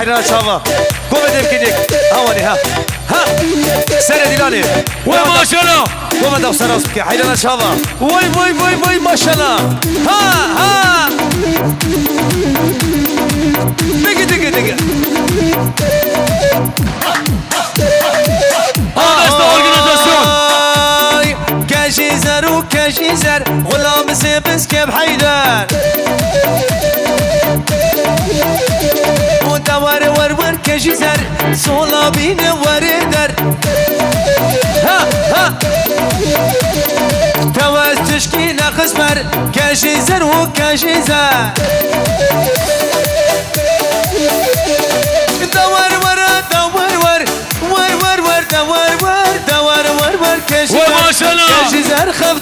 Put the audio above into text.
حيران شابا قوم بدم كنيك هواني ها سنة ديلاني وما شاء الله قوم بدم سراس بكي حيران شابا وي ما شاء الله ها دقي كاجيزر غلام سيبس كيف حيدر ودوار ور كاجيزر صولا بين وردر ها تواز تشكي نخسمر كاجيزر وكاجيزر دوار ور كاجيزر وما شاء الله كاجيزر خفت